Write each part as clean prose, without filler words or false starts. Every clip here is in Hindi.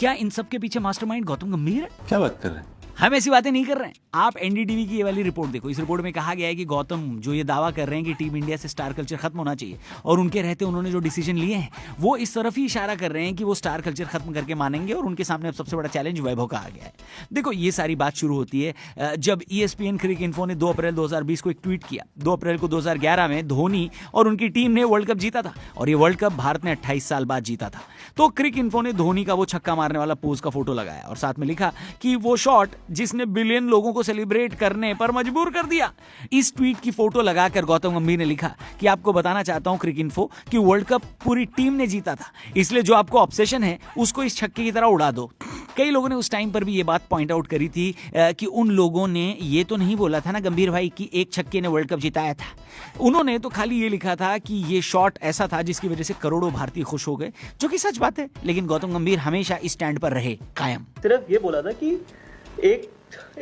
क्या इन सब के पीछे मास्टरमाइंड गौतम गंभीर है? क्या बात कर रहे हैं? हम ऐसी बातें नहीं कर रहे हैं। आप एनडीटीवी की ये वाली रिपोर्ट देखो। इस रिपोर्ट में कहा गया है कि गौतम जो ये दावा कर रहे हैं कि टीम इंडिया से स्टार कल्चर खत्म होना चाहिए और उनके रहते उन्होंने जो डिसीजन लिए हैं वो इस तरफ ही इशारा कर रहे हैं कि वो स्टार कल्चर खत्म करके मानेंगे और उनके सामने अब सबसे बड़ा चैलेंज वैभव का आ गया है। देखो, ये सारी बात शुरू होती है जब ESPN क्रिक इन्फो ने 2 अप्रैल 2020 को एक ट्वीट किया। 2 अप्रैल को 2011 में धोनी और उनकी टीम ने वर्ल्ड कप जीता था और ये वर्ल्ड कप भारत ने 28 साल बाद जीता था। तो क्रिक इन्फो ने धोनी का वो छक्का मारने वाला पोज का फोटो लगाया और साथ में लिखा कि वो शॉट जिसने बिलियन लोगों को सेलिब्रेट करने पर मजबूर कर दिया। इस ट्वीट की फोटो लगाकर गौतम गंभीर ने लिखा कि आपको बताना चाहता हूं क्रिक इन्फो कि वर्ल्ड कप पूरी टीम ने जीता था, इसलिए जो आपको ऑब्सेशन है उसको इस छक्के की तरह उड़ा दो। कई लोगों ने उस टाइम पर भी ये बात पॉइंट आउट करी थी कि उन लोगों ने ये तो नहीं बोला था ना गंभीर भाई कि एक छक्के ने वर्ल्ड कप जिताया था। उन्होंने तो खाली ये लिखा था कि ये शॉट ऐसा था जिसकी वजह से करोड़ों भारतीय खुश हो गए, जो कि सच बात है। लेकिन गौतम गंभीर हमेशा इस स्टैंड पर रहे कायम। सिर्फ ये बोला था कि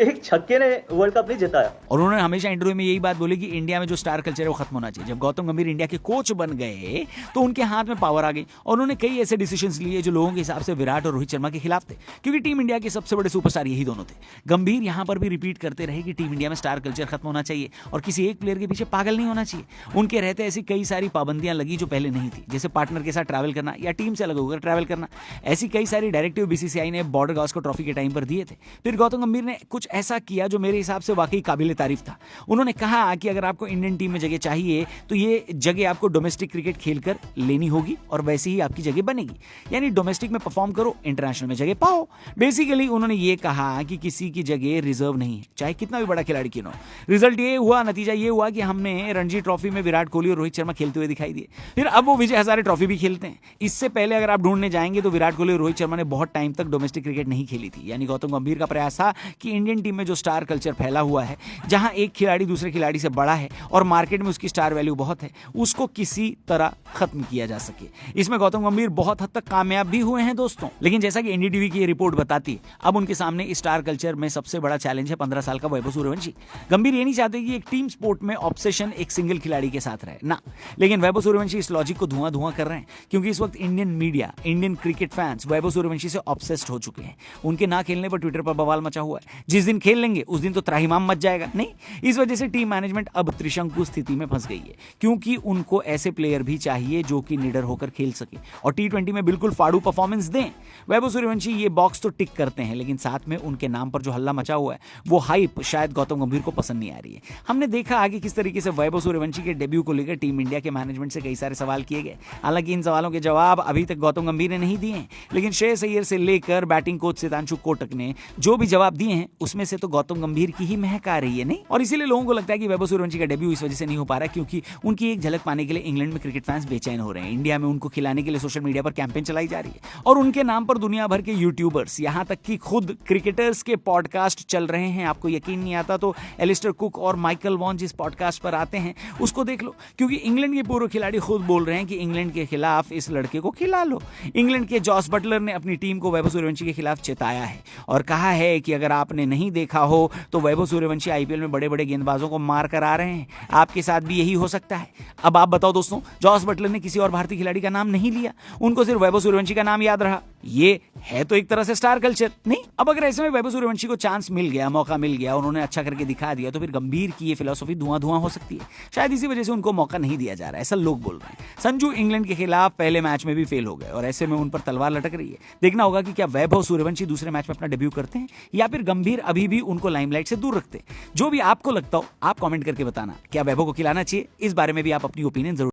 एक छक्के ने वर्ल्ड कप नहीं जिताया। और उन्होंने हमेशा इंटरव्यू में यही बात बोली कि इंडिया में जो स्टार कल्चर है वो खत्म होना चाहिए। जब गौतम गंभीर इंडिया के कोच बन गए तो उनके हाथ में पावर आ गई और उन्होंने कई ऐसे डिसीजंस लिए जो लोगों के हिसाब से विराट और रोहित शर्मा के खिलाफ थे, क्योंकि टीम इंडिया के सबसे बड़े सुपरस्टार यही दोनों थे। गंभीर यहां पर भी रिपीट करते रहे कि टीम इंडिया में स्टार कल्चर खत्म होना चाहिए और किसी एक प्लेयर के पीछे पागल नहीं होना चाहिए। उनके रहते ऐसी कई सारी पाबंदियां लगी जो पहले नहीं थी, जैसे पार्टनर के साथ ट्रैवल करना या टीम से अलग होकर ट्रैवल करना। ऐसी कई सारी डायरेक्टिव BCCI ने बॉर्डर गावस्कर ट्रॉफी के टाइम पर दिए थे। फिर गौतम गंभीर ने कुछ ऐसा किया जो मेरे हिसाब से वाकई काबिल तारीफ था। उन्होंने कहा कि अगर आपको इंडियन टीम में जगह चाहिए तो ये जगह आपको डोमेस्टिक क्रिकेट खेलकर लेनी होगी और वैसे ही आपकी जगह बनेगी। यानी डोमेस्टिक में परफॉर्म करो, इंटरनेशनल में जगह पाओ। बेसिकली उन्होंने ये कहा कि किसी की जगह रिजर्व नहीं है, चाहे कितना भी बड़ा खिलाड़ी क्यों ना हो। रिजल्ट ये हुआ, नतीजा ये हुआ कि हमने रणजी ट्रॉफी में विराट कोहली और रोहित शर्मा खेलते हुए दिखाई दिए। फिर अब वो विजय हजारे ट्रॉफी भी खेलते हैं। इससे पहले अगर आप ढूंढने जाएंगे तो विराट कोहली और रोहित शर्मा ने बहुत टाइम तक डोमेस्टिक क्रिकेट नहीं खेली थी। यानी गौतम गंभीर का प्रयास था कि इंडियन टीम में जो स्टार कल्चर फैला हुआ है, जहां एक खिलाड़ी दूसरे खिलाड़ी से बड़ा है और मार्केट में उसकी स्टार वैल्यू बहुत है, उसको किसी तरह खत्म किया जा सके। इसमें गौतम गंभीर बहुत हद तक कामयाब भी हुए हैं दोस्तों। लेकिन जैसा कि एनडीटीवी की ये रिपोर्ट बताती है, अब उनके सामने स्टार कल्चर में सबसे बड़ा चैलेंज है 15 साल का वैभव सूर्यवंशी। गंभीर ये नहीं चाहते कि एक टीम स्पोर्ट में ऑब्सेशन एक सिंगल खिलाड़ी के साथ रहे ना, लेकिन वैभव सूर्यवंशी इस लॉजिक को धुआं धुआं कर रहे हैं, क्योंकि इस वक्त Indian media, Indian cricket fans Vaibhav Suryavanshi से ऑब्सेस्ड हो चुके हैं। उनके ना खेलने पर ट्विटर पर बवाल मचा हुआ है। जिस दिन खेल लेंगे उस दिन तो त्राहिमाम मच जाएगा। नहीं, इस वजह से टीम मैनेजमेंट अब त्रिशंकु स्थिति में फंस गई है, क्योंकि उनको ऐसे प्लेयर भी चाहिए जो कि निडर होकर खेल सके और T20 में बिल्कुल फाड़ू परफॉर्मेंस दें। वैभव सूर्यवंशी ये बॉक्स तो टिक करते हैं, लेकिन साथ में उनके नाम पर जो हल्ला मचा हुआ है वो हाइप शायद गौतम गंभीर को पसंद नहीं आ रही है। हमने देखा आगे किस तरीके से वैभव सूर्यवंशी के डेब्यू को लेकर टीम इंडिया के मैनेजमेंट से कई सारे सवाल किए गए। हालांकि इन सवालों के जवाब अभी तक गौतम गंभीर ने नहीं दिए हैं, लेकिन श्रेयस अय्यर से लेकर बैटिंग कोच सितांशु कोटक ने जो भी जवाब दिए हैं उसमें से तो गौतम गंभीर की ही महक आ रही है। नहीं, और इसीलिए लोगों को लगता है कि वैभव सूर्यवंशी का डेब्यू इस वजह से नहीं हो पा रहा है क्योंकि उनकी एक झलक पाने के लिए इंग्लैंड में क्रिकेट फैंस बेचैन हो रहे हैं। इंडिया में उनको खिलाने के लिए सोशल मीडिया पर कैंपेन चलाई जा रही है और उनके नाम पर दुनिया भर के यूट्यूबर्स, यहां तक कि खुद क्रिकेटर्स के पॉडकास्ट चल रहे हैं। आपको यकीन नहीं आता तो एलिस्टर कुक और माइकल वॉन जिस पॉडकास्ट पर आते हैं उसको देख लो, क्योंकि इंग्लैंड के पूर्व खिलाड़ी खुद बोल रहे हैं कि इंग्लैंड के खिलाफ इस लड़के को खिला लो। इंग्लैंड के जॉस बटलर ने अपनी टीम को वैभव सूर्यवंशी के खिलाफ चेताया है और कहा है कि अगर आपने नहीं देखा हो तो वैभव सूर्यवंशी IPL में बड़े बड़े गेंदबाजों को मार कर आ रहे हैं, आपके साथ भी यही हो सकता है। अब आप बताओ दोस्तों, जॉस बटलर ने किसी और भारतीय खिलाड़ी का नाम नहीं लिया, उनको सिर्फ वैभव सूर्यवंशी का नाम याद रहा। ये है तो एक तरह से स्टार कल्चर। नहीं, अब अगर ऐसे में वैभव सूर्यवंशी को चांस मिल गया, मौका मिल गया, उन्होंने अच्छा करके दिखा दिया, तो फिर गंभीर की ये फिलॉसफी धुआं धुआं हो सकती है। शायद इसी वजह से उनको मौका नहीं दिया जा रहा है, ऐसा लोग बोल रहे हैं। संजू इंग्लैंड के खिलाफ पहले मैच में भी फेल हो गए और ऐसे में उन पर तलवार लटक रही है। देखना होगा कि क्या वैभव सूर्यवंशी दूसरे मैच में अपना डेब्यू करते हैं या फिर गंभीर अभी भी उनको लाइमलाइट से दूर रखते हैं। जो भी आपको लगता हो आप कमेंट करके बताना। क्या वैभव को खिलाना चाहिए? इस बारे में भी आप अपनी ओपिनियन जरूर